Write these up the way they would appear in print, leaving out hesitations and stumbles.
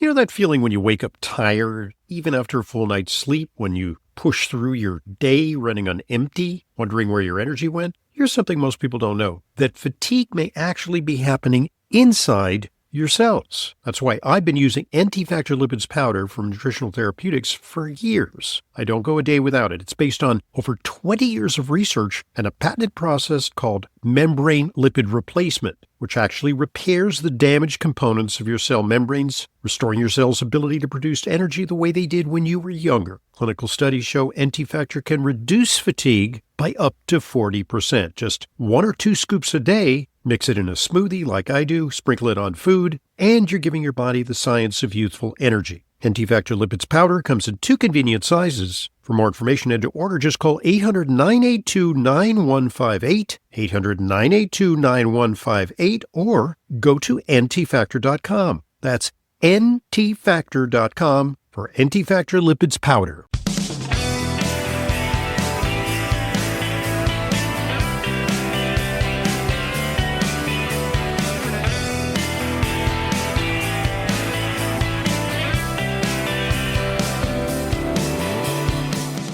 You know that feeling when you wake up tired, even after a full night's sleep, when you push through your day running on empty, wondering where your energy went? Here's something most people don't know, that fatigue may actually be happening inside your cells. That's why I've been using anti-factor lipids powder from Nutritional Therapeutics for years. I don't go a day without it. It's based on over 20 years of research and a patented process called membrane lipid replacement, which actually repairs the damaged components of your cell membranes, restoring your cell's ability to produce energy the way they did when you were younger. Clinical studies show anti-factor can reduce fatigue by up to 40%. Just 1 or 2 scoops a day. Mix it in a smoothie like I do, sprinkle it on food, and you're giving your body the science of youthful energy. Anti-Factor Lipids Powder comes in 2 convenient sizes. For more information and to order, just call 800-982-9158, 800-982-9158, or go to antifactor.com. That's antifactor.com for Anti-Factor Lipids Powder.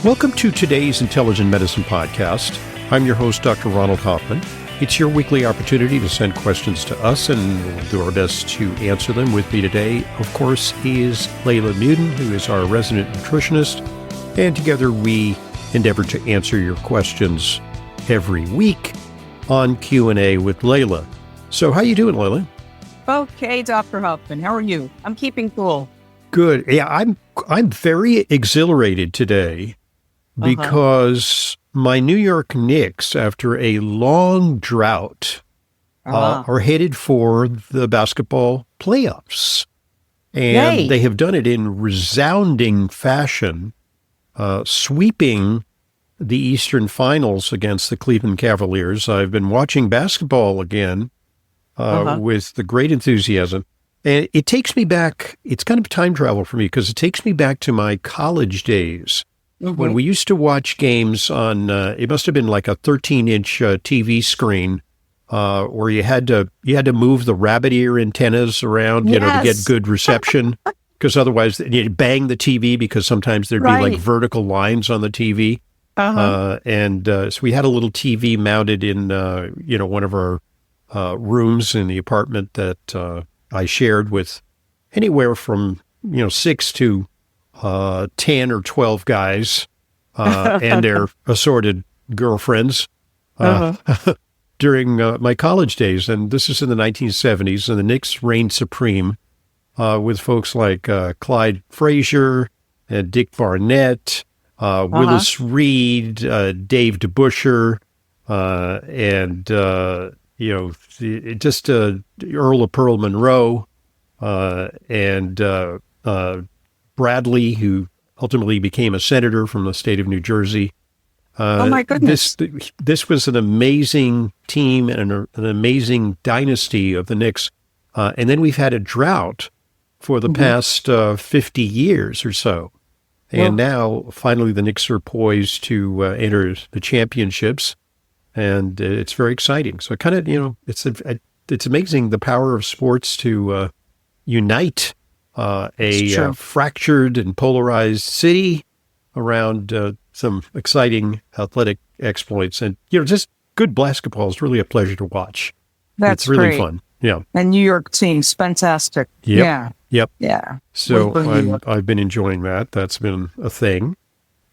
Welcome to today's Intelligent Medicine Podcast. I'm your host, Dr. Ronald Hoffman. It's your weekly opportunity to send questions to us, and we'll do our best to answer them. With me today, of course, is Leyla Muden, who is our resident nutritionist, and together we endeavor to answer your questions every week on Q&A with Leyla. So how you doing, Leyla? Okay, Dr. Hoffman, how are you? I'm keeping cool. Good. Yeah, I'm very exhilarated today. Because my New York Knicks, after a long drought, are headed for the basketball playoffs. And Yay. They have done it in resounding fashion, sweeping the Eastern Finals against the Cleveland Cavaliers. I've been watching basketball again with the great enthusiasm. And it takes me back, it's kind of time travel for me, because it takes me back to my college days. When we used to watch games on, it must have been like a 13-inch TV screen, where you had to move the rabbit ear antennas around, to get good reception, because otherwise you'd bang the TV, because sometimes there'd be like vertical lines on the TV. So we had a little TV mounted in, one of our rooms in the apartment that I shared with anywhere from 6 to 10 or 12 guys and their assorted girlfriends during my college days. And this is in the 1970s, and the Knicks reigned supreme with folks like Clyde Frazier and Dick Barnett, Willis Reed, Dave DeBuscher, and Earl of Pearl Monroe, and Bradley, who ultimately became a senator from the state of New Jersey. Oh my goodness. This was an amazing team and an amazing dynasty of the Knicks. And then we've had a drought for the past 50 years or so. And now finally the Knicks are poised to enter the championships. And it's very exciting. So kind of, it's amazing the power of sports to unite a fractured and polarized city around some exciting athletic exploits. And, just good basketball is really a pleasure to watch. It's really great. fun. Yeah. And New York team's fantastic. Yep. Yeah. So I've been enjoying that. That's been a thing.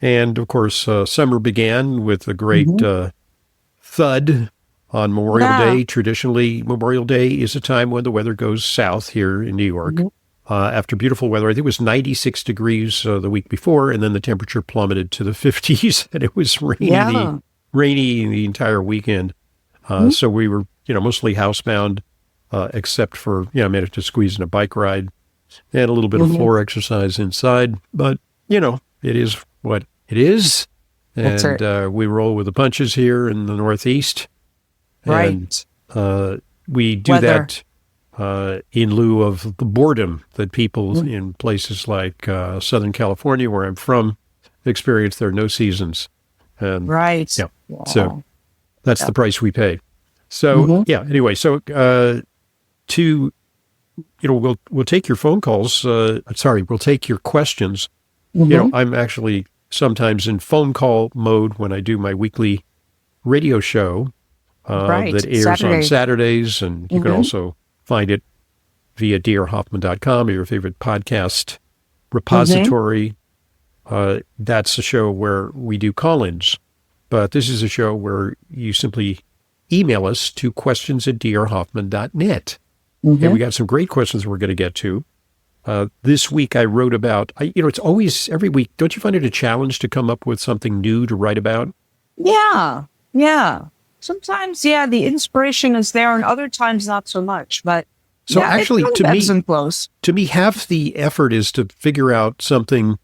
And, of course, summer began with a great thud on Memorial Day. Traditionally, Memorial Day is a time when the weather goes south here in New York. After beautiful weather. I think it was 96 degrees the week before, and then the temperature plummeted to the 50s, and it was rainy the entire weekend. So we were, mostly housebound, except for, I managed to squeeze in a bike ride and a little bit of floor exercise inside. But, it is what it is. And we roll with the punches here in the Northeast. Right. And we do that in lieu of the boredom that people in places like Southern California, where I'm from, experience. There are no seasons. And, Yeah. Wow. So that's the price we pay. So, anyway, so to we'll take your phone calls. We'll take your questions. I'm actually sometimes in phone call mode when I do my weekly radio show that airs on Saturdays, and you can also find it via drhoffman.com or your favorite podcast repository. That's a show where we do call-ins, but this is a show where you simply email us to questions@drhoffman.net. And we got some great questions we're going to get to. This week I wrote about, it's always, every week, don't you find it a challenge to come up with something new to write about? Yeah. Sometimes, the inspiration is there, and other times not so much. But so actually, to me, half the effort is to figure out something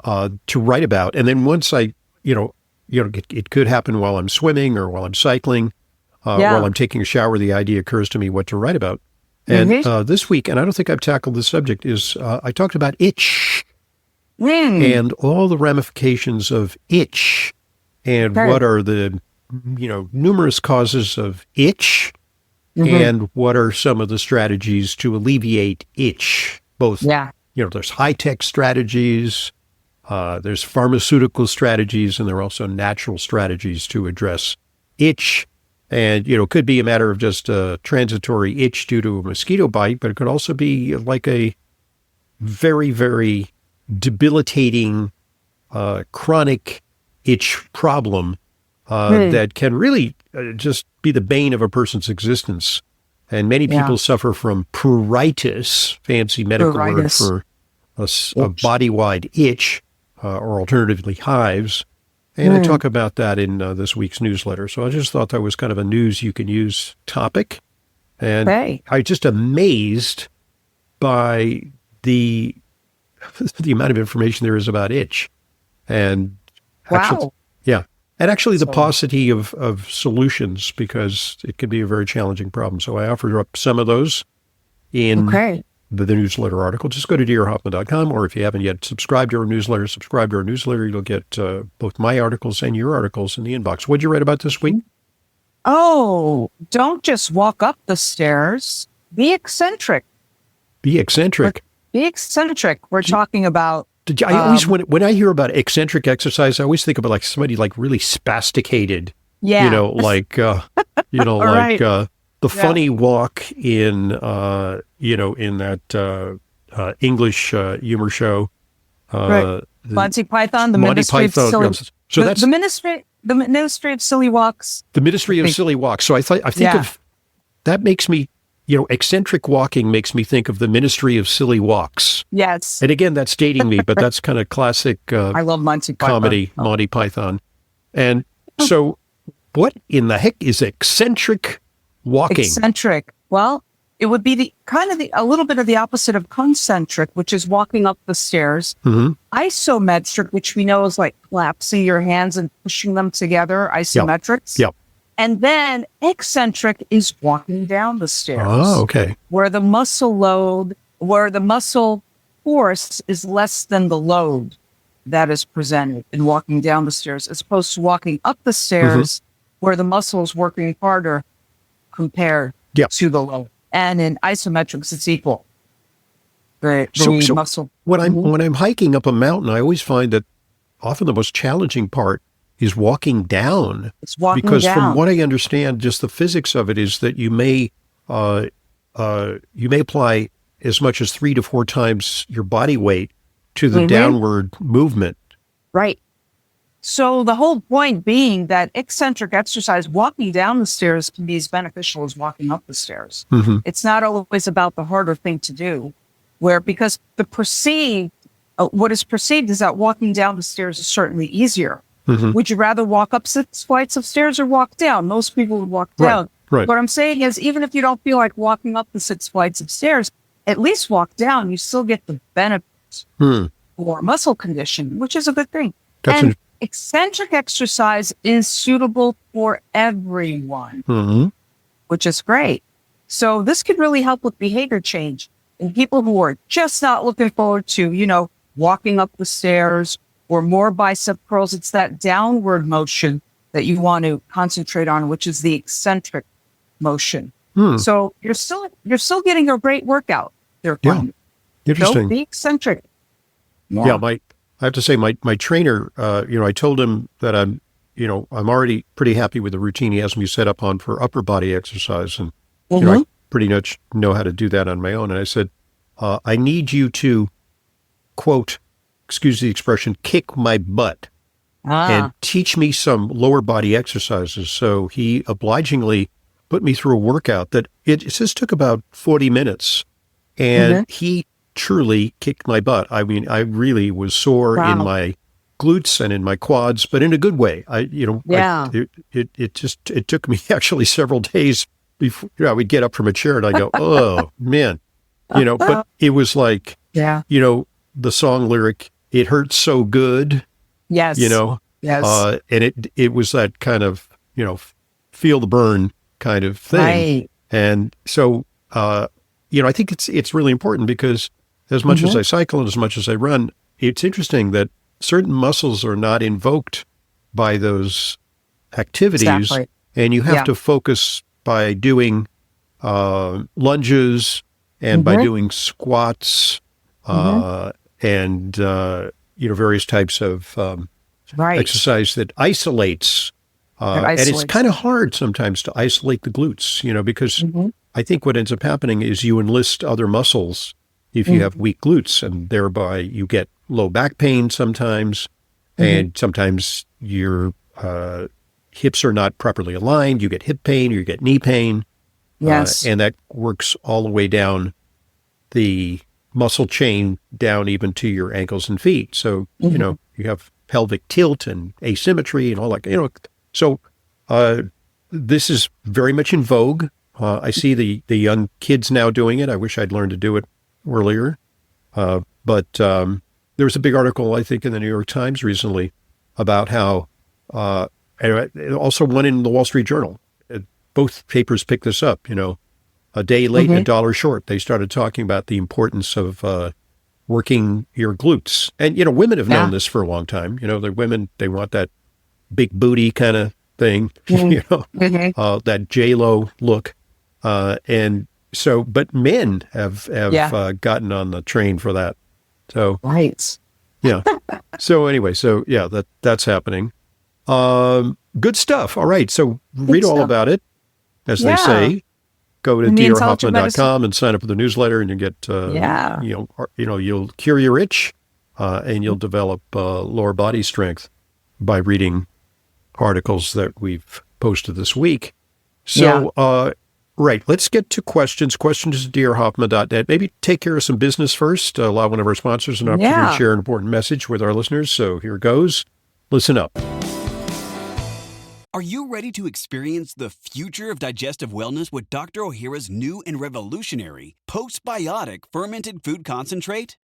to write about. And then once it could happen while I'm swimming or while I'm cycling, while I'm taking a shower, the idea occurs to me what to write about. And this week, and I don't think I've tackled this subject, is I talked about itch and all the ramifications of itch and what are the, numerous causes of itch and what are some of the strategies to alleviate itch. Both, there's high-tech strategies, there's pharmaceutical strategies, and there are also natural strategies to address itch. And, it could be a matter of just a transitory itch due to a mosquito bite, but it could also be like a very, very debilitating chronic itch problem that can really just be the bane of a person's existence. And many people suffer from pruritus, fancy medical word for a body-wide itch, or alternatively hives. And I talk about that in this week's newsletter. So I just thought that was kind of a news you can use topic. And I'm just amazed by the amount of information there is about itch. And actually, the paucity of solutions, because it can be a very challenging problem. So I offered up some of those in the newsletter article. Just go to drhoffman.com, or if you haven't yet subscribed to our newsletter, You'll get both my articles and your articles in the inbox. What'd you write about this week? Oh, don't just walk up the stairs. Be eccentric. We're talking about... I always, when I hear about eccentric exercise, I always think about like somebody like really spasticated. The funny walk in, in that English humor show. Monty Python, the Ministry of Silly... So that's the Ministry of Silly Walks. The Ministry of Silly Walks. So I think of, that makes me, eccentric walking makes me think of the Ministry of Silly Walks. Yes. And again, that's dating me, but that's kind of classic I love Monty Python. Comedy, Monty Python. And so what in the heck is eccentric walking? Eccentric. Well, it would be a little bit of the opposite of concentric, which is walking up the stairs. Isometric, which we know is like collapsing your hands and pushing them together. Isometrics. Yep. And then eccentric is walking down the stairs. Oh, okay. Where the muscle force is less than the load that is presented in walking down the stairs, as opposed to walking up the stairs where the muscle is working harder compared to the load. And in isometrics, it's equal. So muscle. When I'm hiking up a mountain, I always find that often the most challenging part is walking down. It's walking because down. From what I understand, just the physics of it is that you may apply as much as 3 to 4 times your body weight to the downward movement. Right. So the whole point being that eccentric exercise, walking down the stairs, can be as beneficial as walking up the stairs. It's not always about the harder thing to do, because what is perceived is that walking down the stairs is certainly easier. Would you rather walk up 6 flights of stairs or walk down? Most people would walk down. Right. What I'm saying is, even if you don't feel like walking up the 6 flights of stairs, at least walk down. You still get the benefits for muscle condition, which is a good thing. Eccentric exercise is suitable for everyone, which is great. So this could really help with behavior change in people who are just not looking forward to, walking up the stairs or more bicep curls. It's that downward motion that you want to concentrate on, which is the eccentric motion. So you're still getting a great workout. their Yeah. fun. Interesting. Don't be eccentric. Yeah. I have to say my trainer, I told him that I'm already pretty happy with the routine he has me set up on for upper body exercise. And, I pretty much know how to do that on my own. And I said, I need you to, quote, excuse the expression, kick my butt and teach me some lower body exercises. So he obligingly put me through a workout that it just took about 40 minutes. And he truly kicked my butt. I mean, I really was sore in my glutes and in my quads, but in a good way. It took me actually several days before I would get up from a chair and I go, oh man, but it was like, the song lyric, it hurts so good. Yes. Yes. And it was that kind of, feel the burn kind of thing. Right. And so, I think it's really important because as much as I cycle and as much as I run, it's interesting that certain muscles are not invoked by those activities. Exactly. And you have to focus by doing lunges and by doing squats and, various types of exercise that isolates. And it's kind of hard sometimes to isolate the glutes, because I think what ends up happening is you enlist other muscles if you have weak glutes, and thereby you get low back pain sometimes, and sometimes your hips are not properly aligned. You get hip pain or you get knee pain. Yes. And that works all the way down the muscle chain down even to your ankles and feet. So, you have pelvic tilt and asymmetry and all that, So this is very much in vogue. I see the young kids now doing it. I wish I'd learned to do it earlier. But there was a big article, I think, in the New York Times recently about how, and also one in the Wall Street Journal. Both papers picked this up, a day late and a dollar short. They started talking about the importance of working your glutes. And, women have known this for a long time. The women, they want that big booty kind of thing, that J-Lo look. And so, but men have gotten on the train for that. So, yeah. So anyway, that's happening. Good stuff. All right. So read all about it, as they say. Go to drhoffman.com and sign up for the newsletter, and you get, you'll cure your itch, and you'll develop lower body strength by reading articles that we've posted this week. So, right, let's get to questions. Questions at drhoffman.net. Maybe take care of some business first. Allow one of our sponsors an opportunity to share an important message with our listeners. So here goes. Listen up. Are you ready to experience the future of digestive wellness with Dr. Ohhira's new and revolutionary postbiotic fermented food concentrate?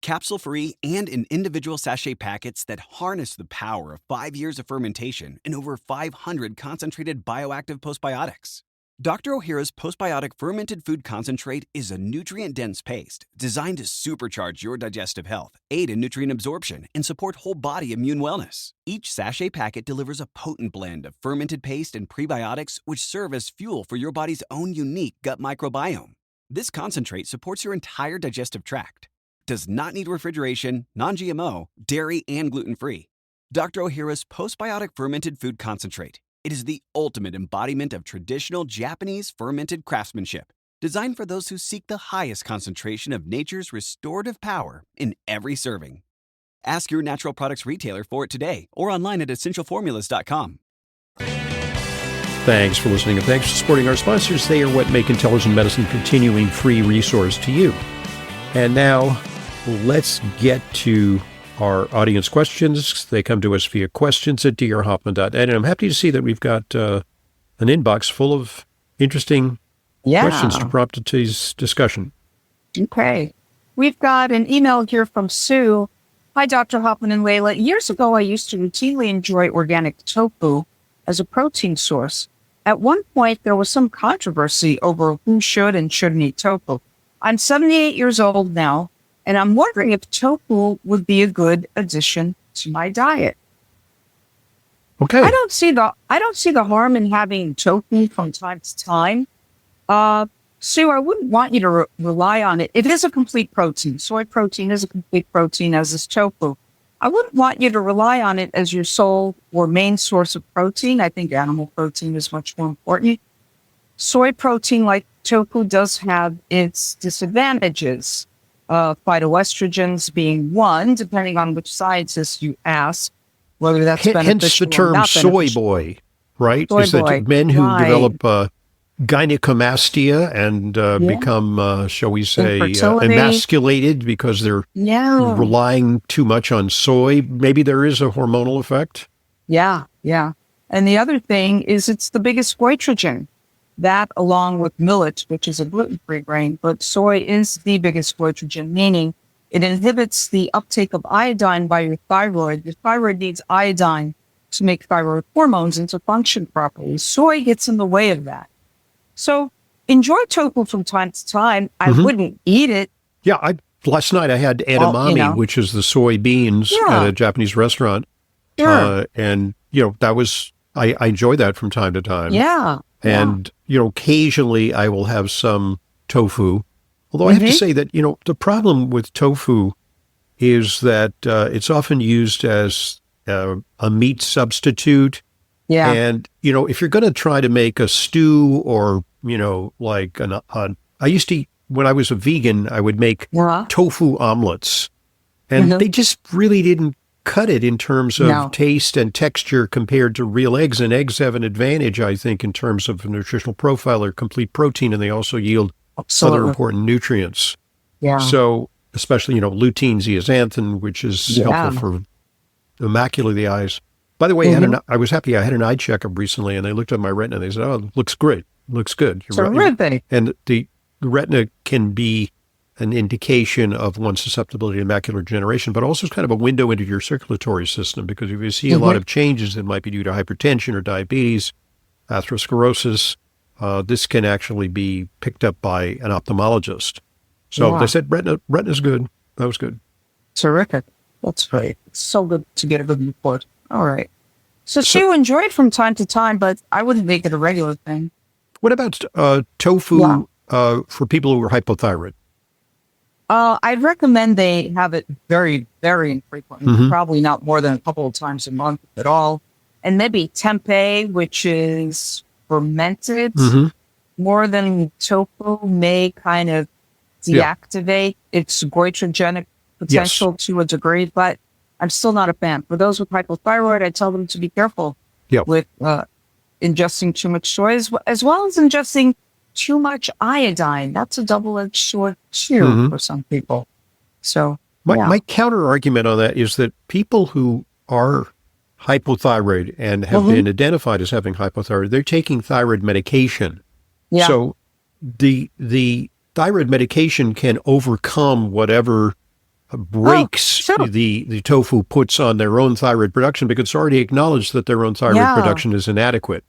Capsule-free and in individual sachet packets that harness the power of 5 years of fermentation and over 500 concentrated bioactive postbiotics. Dr. Ohhira's postbiotic fermented food concentrate is a nutrient-dense paste designed to supercharge your digestive health, aid in nutrient absorption, and support whole body immune wellness. Each sachet packet delivers a potent blend of fermented paste and prebiotics which serve as fuel for your body's own unique gut microbiome. This concentrate supports your entire digestive tract, does not need refrigeration, non-GMO, dairy, and gluten-free. Dr. Ohhira's postbiotic fermented food concentrate. It is the ultimate embodiment of traditional Japanese fermented craftsmanship, designed for those who seek the highest concentration of nature's restorative power in every serving. Ask your natural products retailer for it today or online at essentialformulas.com. Thanks for listening, and thanks for supporting our sponsors. They are what make intelligent medicine a continuing free resource to you. And now, let's get to our audience questions. They come to us via questions at drhoffman.net. And I'm happy to see that we've got an inbox full of interesting questions to prompt today's discussion. Okay. We've got an email here from Sue. Hi, Dr. Hoffman and Leyla. Years ago, I used to routinely enjoy organic tofu as a protein source. At one point, there was some controversy over who should and shouldn't eat tofu. I'm 78 years old now, and I'm wondering if tofu would be a good addition to my diet. Okay. I don't see the harm in having tofu from time to time. Sue, I wouldn't want you to rely on it. It is a complete protein. Soy protein is a complete protein, as is tofu. I wouldn't want you to rely on it as your sole or main source of protein. I think animal protein is much more important. Soy protein, like tofu, does have its disadvantages. Phytoestrogens being one, depending on which scientist you ask, whether that's beneficial hence the term or not soy beneficial. boy, right? Soy Is that boy, men who right. develop gynecomastia and become, shall we say, Infertility. emasculated because they're relying too much on soy. Maybe there is a hormonal effect. Yeah. And the other thing is it's the biggest goitrogen. That, along with millet, which is a gluten-free grain, but soy is the biggest goitrogen, meaning it inhibits the uptake of iodine by your thyroid. Your thyroid needs iodine to make thyroid hormones and to function properly. Soy gets in the way of that. So enjoy tofu from time to time. I wouldn't eat it. Yeah, last night I had edamame, which is the soybeans at a Japanese restaurant. Sure. And, that was, I enjoy that from time to time. Yeah. And, occasionally I will have some tofu. Although I have to say that, the problem with tofu is that it's often used as a meat substitute. Yeah. And, if you're going to try to make a stew or, like I used to, when I was a vegan, I would make tofu omelets. And they just really didn't cut it in terms of taste and texture compared to real eggs. And eggs have an advantage, I think, in terms of nutritional profile or complete protein, and they also yield other important nutrients. Yeah. So especially, lutein, zeaxanthin, which is helpful for the macula of the eyes. By the way, I was happy. I had an eye checkup recently, and they looked at my retina, and they said, "Oh, looks great. Looks good." Terrific. And the retina can be an indication of one's susceptibility to macular degeneration, but also it's kind of a window into your circulatory system, because if you see a lot of changes that might be due to hypertension or diabetes, atherosclerosis, this can actually be picked up by an ophthalmologist. So they said retina's good. That was good. Terrific. That's great. It's so good to get a good report. All right. So you enjoy it from time to time, but I wouldn't make it a regular thing. What about tofu for people who are hypothyroid? I'd recommend they have it very, very infrequently, probably not more than a couple of times a month at all. And maybe tempeh, which is fermented, more than tofu, may kind of deactivate its goitrogenic potential to a degree, but I'm still not a fan. For those with hypothyroid, I tell them to be careful with ingesting too much soy, as well as ingesting too much iodine. That's a double-edged sword too for some people. So my counter argument on that is that people who are hypothyroid and have been identified as having hypothyroid, they're taking thyroid medication. Yeah. So the thyroid medication can overcome whatever breaks the tofu puts on their own thyroid production, because it's already acknowledged that their own thyroid production is inadequate.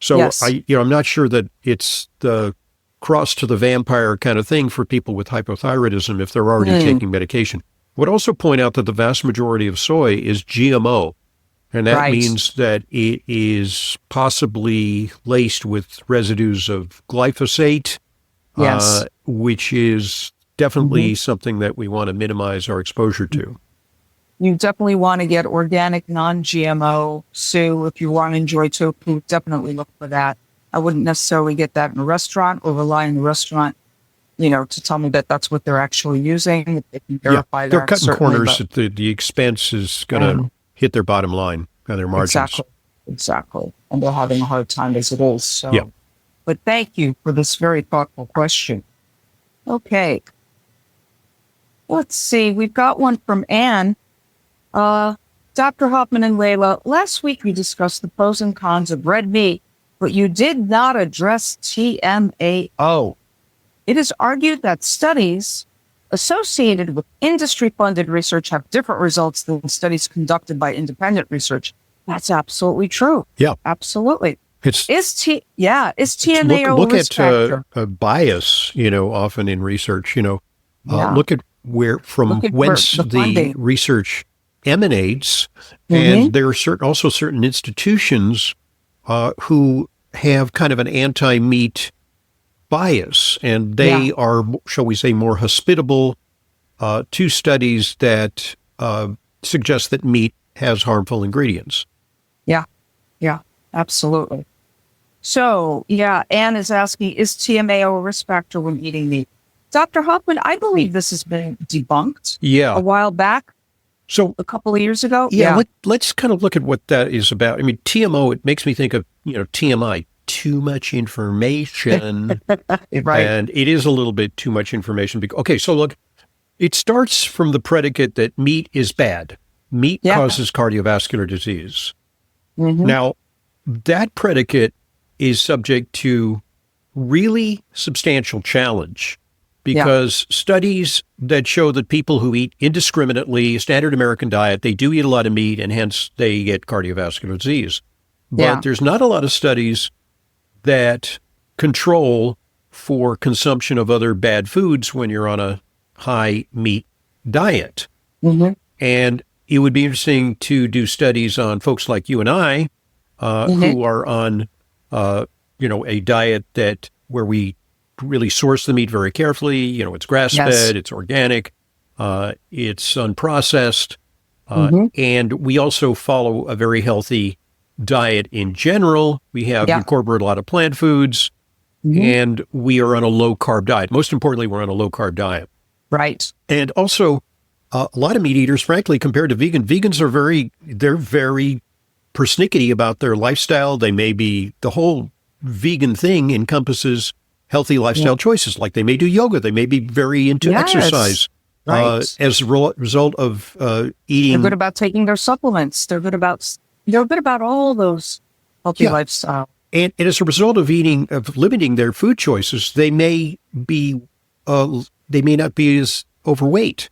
So I'm not sure that it's the cross to the vampire kind of thing for people with hypothyroidism if they're already taking medication. I would also point out that the vast majority of soy is GMO, and that means that it is possibly laced with residues of glyphosate, which is definitely something that we want to minimize our exposure to. You definitely want to get organic, non-GMO. So if you want to enjoy tofu, definitely look for that. I wouldn't necessarily get that in a restaurant or rely on the restaurant, to tell me that that's what they're actually using. If they can verify that. They're cutting corners. The expense is going to hit their bottom line and their margins. Exactly. And they're having a hard time as it is. So. But thank you for this very thoughtful question. Okay. Let's see. We've got one from Anne. Dr. Hoffman and Leyla, last week we discussed the pros and cons of red meat, but you did not address TMAO. It is argued that studies associated with industry-funded research have different results than studies conducted by independent research. That's absolutely true. Yeah. Is TMAO look risk factor? A bias, often in research, look at whence the research emanates, and there are also certain institutions who have kind of an anti-meat bias, and they are, shall we say, more hospitable to studies that suggest that meat has harmful ingredients. Yeah, absolutely. So, Anne is asking, is TMAO a risk factor when eating meat? Dr. Hoffman, I believe this has been debunked a while back. So a couple of years ago. Let's kind of look at what that is about. I mean, TMO, it makes me think of, TMI, too much information. Right. And it is a little bit too much information. Okay, so look, it starts from the predicate that meat is bad. Meat causes cardiovascular disease. Mm-hmm. Now, that predicate is subject to really substantial challenge because studies that show that people who eat indiscriminately, standard American diet, they do eat a lot of meat and hence they get cardiovascular disease. But there's not a lot of studies that control for consumption of other bad foods when you're on a high meat diet. Mm-hmm. And it would be interesting to do studies on folks like you and I who are on, a diet where we really source the meat very carefully. It's grass-fed, it's organic, it's unprocessed, and we also follow a very healthy diet in general. We have incorporated a lot of plant foods, and we are on a low-carb diet. Most importantly, we're on a low-carb diet. Right. And also, a lot of meat eaters, frankly, compared to vegans are very persnickety about their lifestyle. They may be, the whole vegan thing encompasses healthy lifestyle choices. Like they may do yoga. They may be very into exercise as a result of eating. They're good about taking their supplements. They're good about all those healthy lifestyle. And as a result of limiting their food choices, they may not be as overweight.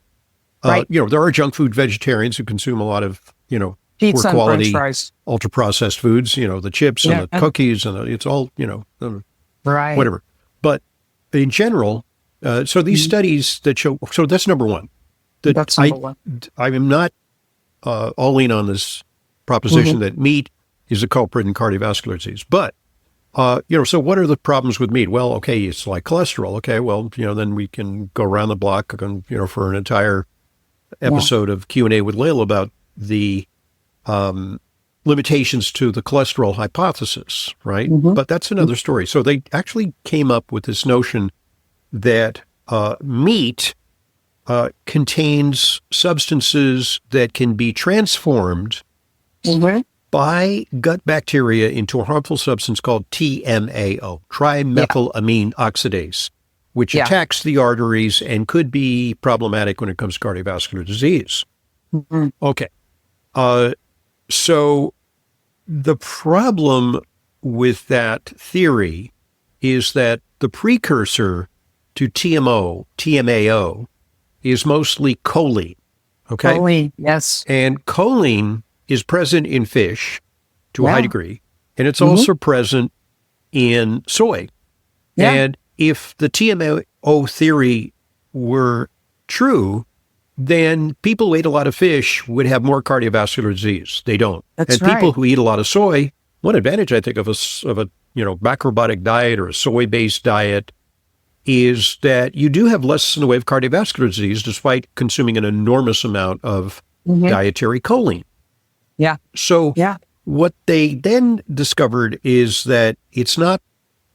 There are junk food vegetarians who consume a lot of, pizza poor quality, and French fries. ultra processed foods, the chips and the cookies and it's all, whatever. But in general, so these studies that show, so that's number one. That's number one. I am not all in on this proposition that meat is a culprit in cardiovascular disease. But, so what are the problems with meat? Well, okay, it's like cholesterol. Okay, well, then we can go around the block, for an entire episode of Q&A with Leyla about the limitations to the cholesterol hypothesis, right? But that's another story. So they actually came up with this notion that meat contains substances that can be transformed by gut bacteria into a harmful substance called TMAO, trimethylamine oxidase, which attacks the arteries and could be problematic when it comes to cardiovascular disease. Okay. So the problem with that theory is that the precursor to TMAO, is mostly choline. Okay. Choline, yes. And choline is present in fish to a high degree, and it's also present in soy. Yeah. And if the TMAO theory were true, then people who ate a lot of fish would have more cardiovascular disease. They don't. That's and people who eat a lot of soy, one advantage I think of a macrobiotic diet or a soy-based diet is that you do have less in the way of cardiovascular disease despite consuming an enormous amount of dietary choline. Yeah. So what they then discovered is that it's not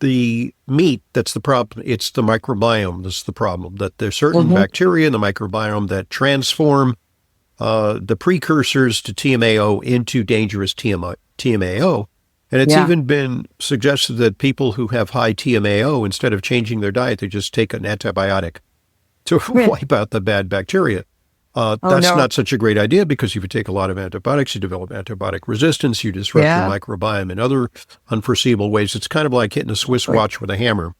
the meat that's the problem, it's the microbiome that's the problem, that there's certain bacteria in the microbiome that transform the precursors to TMAO into dangerous TMAO. And it's even been suggested that people who have high TMAO, instead of changing their diet, they just take an antibiotic to wipe out the bad bacteria. That's not such a great idea because if you take a lot of antibiotics, you develop antibiotic resistance, you disrupt your microbiome in other unforeseeable ways. It's kind of like hitting a Swiss watch with a hammer.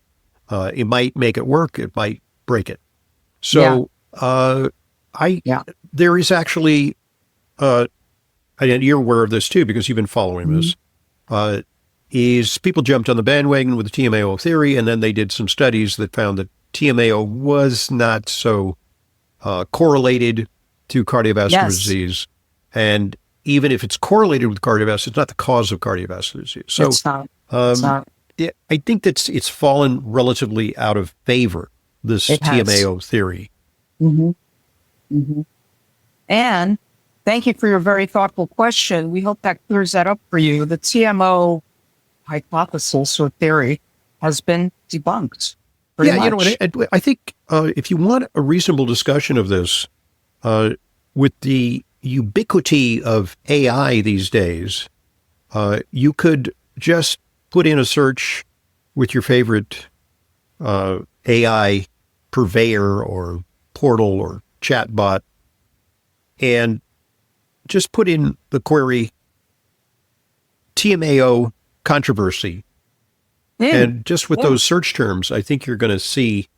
It might make it work, it might break it. So there is actually, and you're aware of this too because you've been following this, is people jumped on the bandwagon with the TMAO theory, and then they did some studies that found that TMAO was not so correlated to cardiovascular disease. And even if it's correlated with cardiovascular, it's not the cause of cardiovascular disease. So it's not. I think that it's fallen relatively out of favor, this TMAO theory. Mm-hmm. Mm-hmm. And thank you for your very thoughtful question. We hope that clears that up for you. The TMO hypothesis or theory has been debunked. I think if you want a reasonable discussion of this, with the ubiquity of AI these days, you could just put in a search with your favorite AI purveyor or portal or chatbot, and just put in the query TMAO controversy. And just with those search terms, I think you're going to see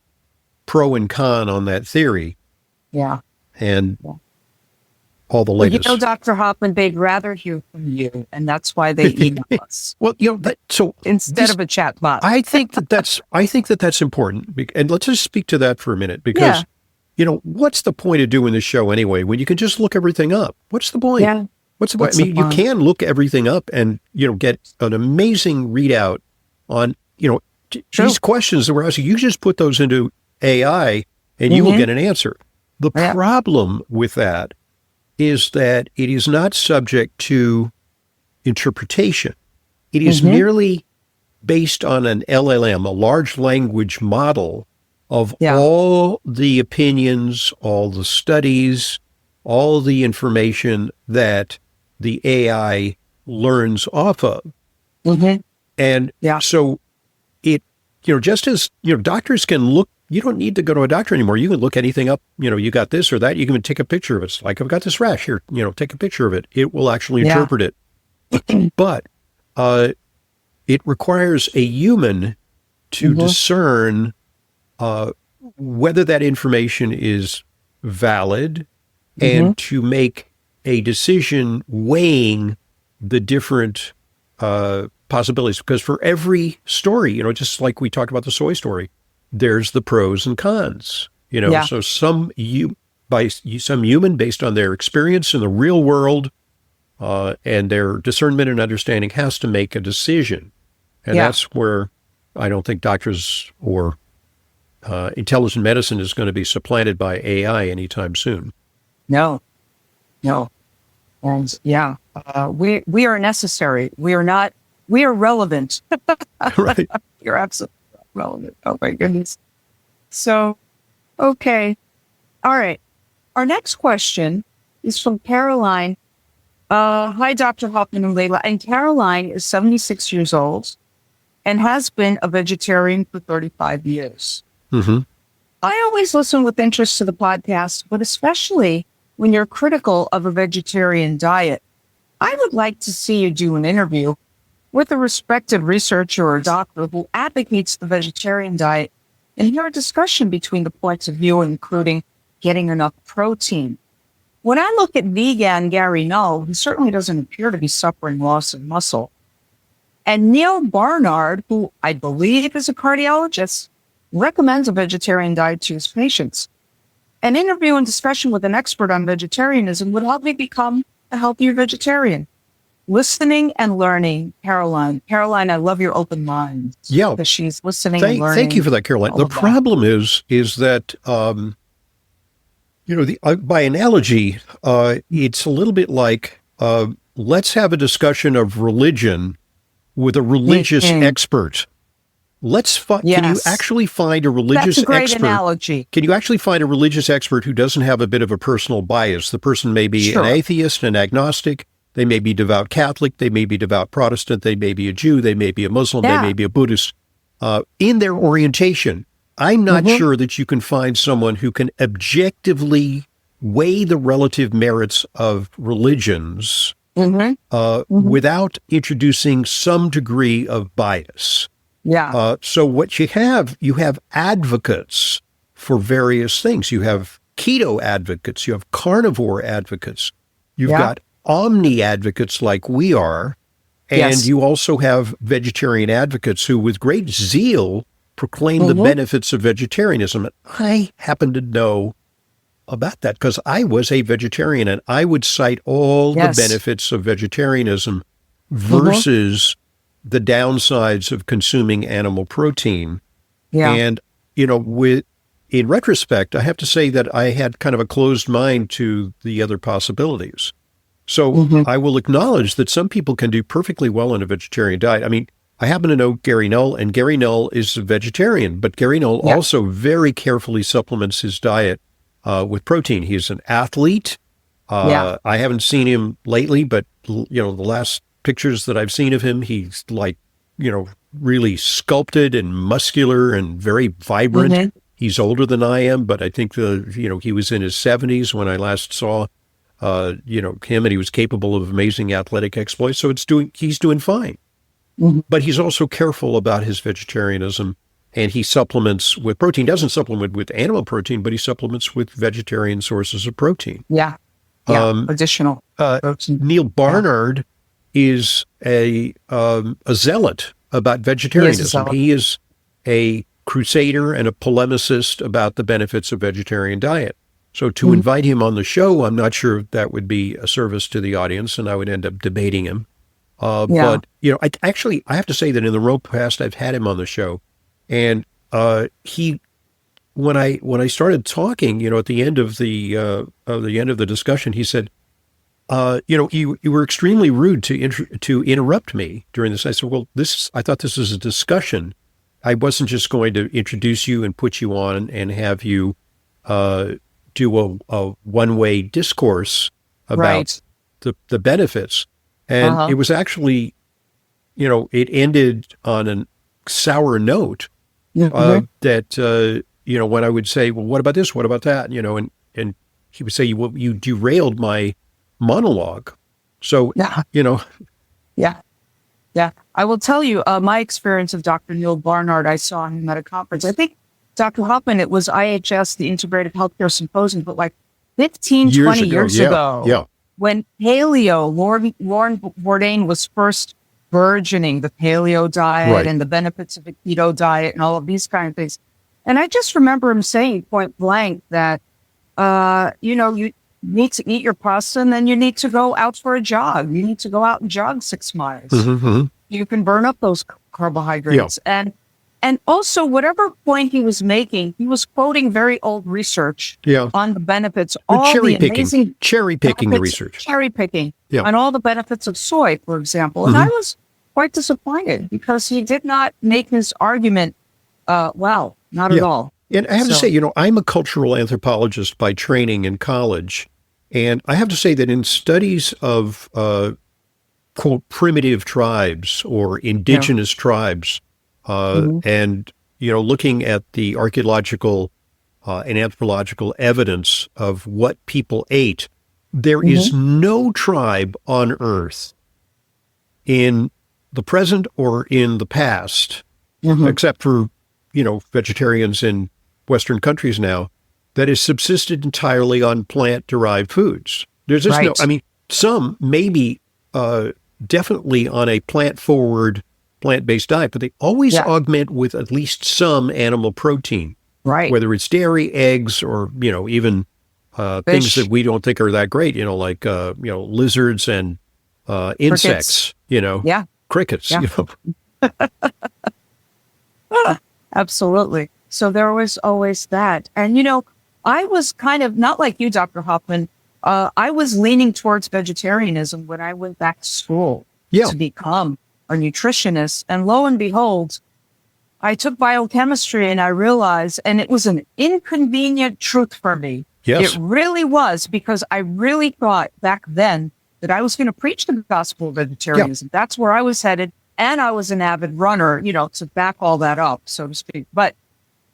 pro and con on that theory. Yeah. And all the latest. Well, Dr. Hoffman, they'd rather hear from you, and that's why they email us. Well, so instead of a chat bot. I think that's important. And let's just speak to that for a minute, because what's the point of doing this show anyway when you can just look everything up? What's the point? Yeah. What's the point? I mean, you can look everything up and get an amazing readout on these questions that we're asking. You just put those into AI and you will get an answer. The problem with that is that it is not subject to interpretation. It is merely based on an LLM, a large language model of all the opinions, all the studies, all the information that the AI learns off of. And so it, just as, doctors can look, you don't need to go to a doctor anymore. You can look anything up, you got this or that. You can even take a picture of it. It's like, I've got this rash here, take a picture of it. It will actually interpret it. But it requires a human to discern whether that information is valid and to make a decision weighing the different possibilities. Because for every story, just like we talked about the soy story, there's the pros and cons. So some human, based on their experience in the real world and their discernment and understanding, has to make a decision. And that's where I don't think doctors or intelligent medicine is going to be supplanted by AI anytime soon. No. And we are necessary. We are relevant. Right. You're absolutely relevant. Oh my goodness. So, okay. All right. Our next question is from Caroline. Hi, Dr. Hoffman and Leyla. And Caroline is 76 years old and has been a vegetarian for 35 years. I always listen with interest to the podcast, but especially when you're critical of a vegetarian diet. I would like to see you do an interview with a respected researcher or doctor who advocates the vegetarian diet and hear a discussion between the points of view, including getting enough protein. When I look at vegan Gary Null, he certainly doesn't appear to be suffering loss of muscle. And Neil Barnard, who I believe is a cardiologist, recommends a vegetarian diet to his patients. An interview and discussion with an expert on vegetarianism would help me become a healthier vegetarian. Listening and learning, Caroline. Caroline, I love your open mind. Yeah. Because she's listening and learning. Thank you for that, Caroline. The problem is that, by analogy, it's a little bit like, let's have a discussion of religion with a religious expert. Can you actually find a religious expert? That's a great analogy. Can you actually find a religious expert who doesn't have a bit of a personal bias? The person may be an atheist, an agnostic. They may be devout Catholic. They may be devout Protestant. They may be a Jew. They may be a Muslim. They may be a Buddhist. In their orientation, I'm not sure that you can find someone who can objectively weigh the relative merits of religions without introducing some degree of bias. So what you have advocates for various things. You have keto advocates. You have carnivore advocates. You've got omni advocates like we are. And you also have vegetarian advocates who, with great zeal, proclaim the benefits of vegetarianism. And I happen to know about that because I was a vegetarian, and I would cite all the benefits of vegetarianism versus the downsides of consuming animal protein. Yeah. And, in retrospect, I have to say that I had kind of a closed mind to the other possibilities. So I will acknowledge that some people can do perfectly well on a vegetarian diet. I mean, I happen to know Gary Null, and Gary Null is a vegetarian, but Gary Null also very carefully supplements his diet with protein. He's an athlete. I haven't seen him lately, but, the last pictures that I've seen of him, he's like, really sculpted and muscular and very vibrant. He's older than I am, but I think he was in his 70s when I last saw, him, and he was capable of amazing athletic exploits. So he's doing fine. But he's also careful about his vegetarianism, and he supplements with protein. Doesn't supplement with animal protein, but he supplements with vegetarian sources of protein. Additional protein. Neil Barnard is a zealot about vegetarianism. He is a crusader and a polemicist about the benefits of vegetarian diet. So to invite him on the show, I'm not sure if that would be a service to the audience, and I would end up debating him. But, I have to say that in the real past, I've had him on the show, and when I started talking, at the end of the discussion, he said, you were extremely rude to interrupt me during this. I said, well, I thought this was a discussion. I wasn't just going to introduce you and put you on and have you do a one-way discourse about the benefits. And it was actually, it ended on a sour note that, when I would say, well, what about this? What about that? And he would say, you derailed my monologue. So, Yeah. I will tell you my experience of Dr. Neil Barnard. I saw him at a conference. I think, Dr. Hoffman, it was IHS, the Integrated Healthcare Symposium, but like 20 years ago, when paleo, Lauren Bourdain was first burgeoning the paleo diet and the benefits of a keto diet and all of these kind of things. And I just remember him saying point blank that, you need to eat your pasta, and then you need to go out for a jog. You need to go out and jog 6 miles. You can burn up those carbohydrates. And also, whatever point he was making, he was quoting very old research on the benefits, cherry picking the research. Cherry picking on all the benefits of soy, for example. And I was quite disappointed because he did not make his argument well, not at all. And I have to say, I'm a cultural anthropologist by training in college. And I have to say that in studies of, quote, primitive tribes or indigenous tribes, and, looking at the archaeological and anthropological evidence of what people ate, there is no tribe on Earth in the present or in the past, except for, vegetarians in Western countries now, that is subsisted entirely on plant-derived foods. There's just some maybe definitely on a plant-forward, plant-based diet, but they always augment with at least some animal protein, whether it's dairy, eggs, or, even things that we don't think are that great, like, lizards and insects, crickets. Absolutely. So there was always that. And, I was kind of not like you, Dr. Hoffman. I was leaning towards vegetarianism when I went back to school to become a nutritionist. And lo and behold, I took biochemistry and I realized, and it was an inconvenient truth for me. Yes. It really was, because I really thought back then that I was going to preach the gospel of vegetarianism. That's where I was headed. And I was an avid runner, to back all that up, so to speak.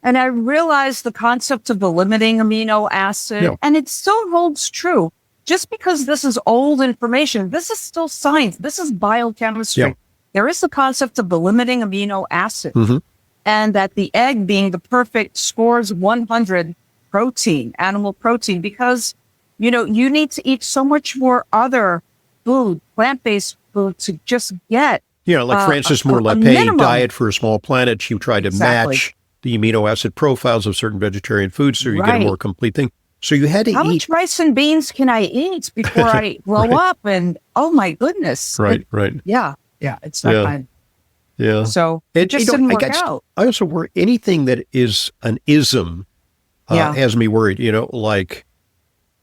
And I realized the concept of the limiting amino acid, and it still holds true. Just because this is old information, this is still science. This is biochemistry. There is the concept of the limiting amino acid, and that the egg being the perfect scores 100 protein, animal protein, because, you need to eat so much more other food, plant-based food, to just get like Frances Moore Lappé, Diet for a Small Planet. She tried to match the amino acid profiles of certain vegetarian foods so you get a more complete thing. So you had to eat. How much rice and beans can I eat before I grow up? And oh my goodness. Right. Yeah. It's that kind. Yeah. So it just didn't work out. I also worry anything that is an ism has me worried, like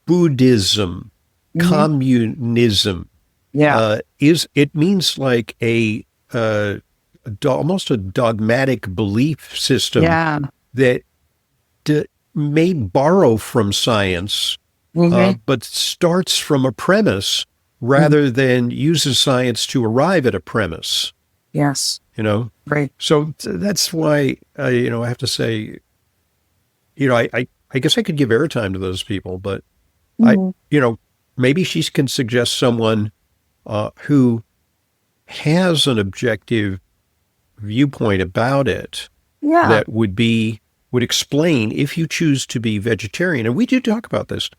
Buddhism, communism. Yeah. It means like almost a dogmatic belief system that may borrow from science, but starts from a premise rather than uses science to arrive at a premise. Yes. Right. So that's why, I have to say, I guess I could give airtime to those people, but maybe she can suggest someone who has an objective viewpoint about it that would explain if you choose to be vegetarian. And we do talk about this.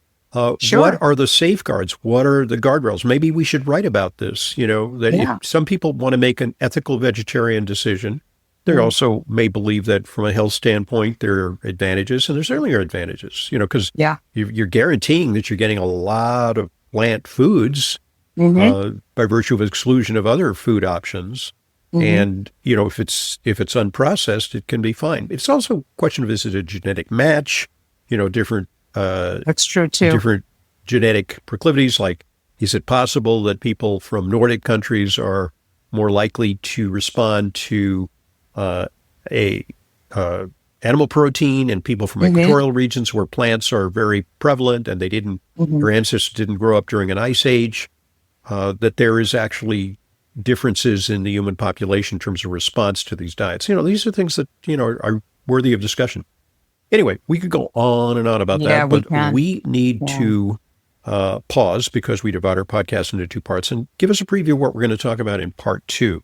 Sure. What are the safeguards? What are the guardrails? Maybe we should write about this, that if some people want to make an ethical vegetarian decision, they also may believe that from a health standpoint, there are advantages, and there certainly are advantages, because you're guaranteeing that you're getting a lot of plant foods by virtue of exclusion of other food options. And, if it's unprocessed, it can be fine. It's also a question of, is it a genetic match? Different that's true too. Different genetic proclivities. Like, is it possible that people from Nordic countries are more likely to respond to animal protein, and people from equatorial regions where plants are very prevalent and they their ancestors didn't grow up during an ice age, that there is actually differences in the human population in terms of response to these diets. These are things that, are worthy of discussion. Anyway, we could go on and on about that, but we need to pause because we divide our podcast into two parts, and give us a preview of what we're going to talk about in part 2.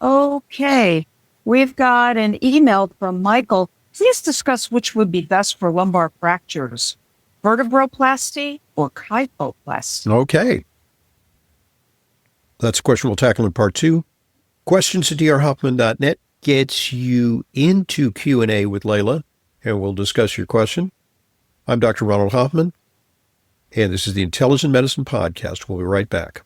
Okay. We've got an email from Michael. Please discuss which would be best for lumbar fractures, vertebroplasty or kyphoplasty. Okay. That's a question we'll tackle in part 2. Questions at drhoffman.net gets you into Q&A with Leyla, and we'll discuss your question. I'm Dr. Ronald Hoffman, and this is the Intelligent Medicine Podcast. We'll be right back.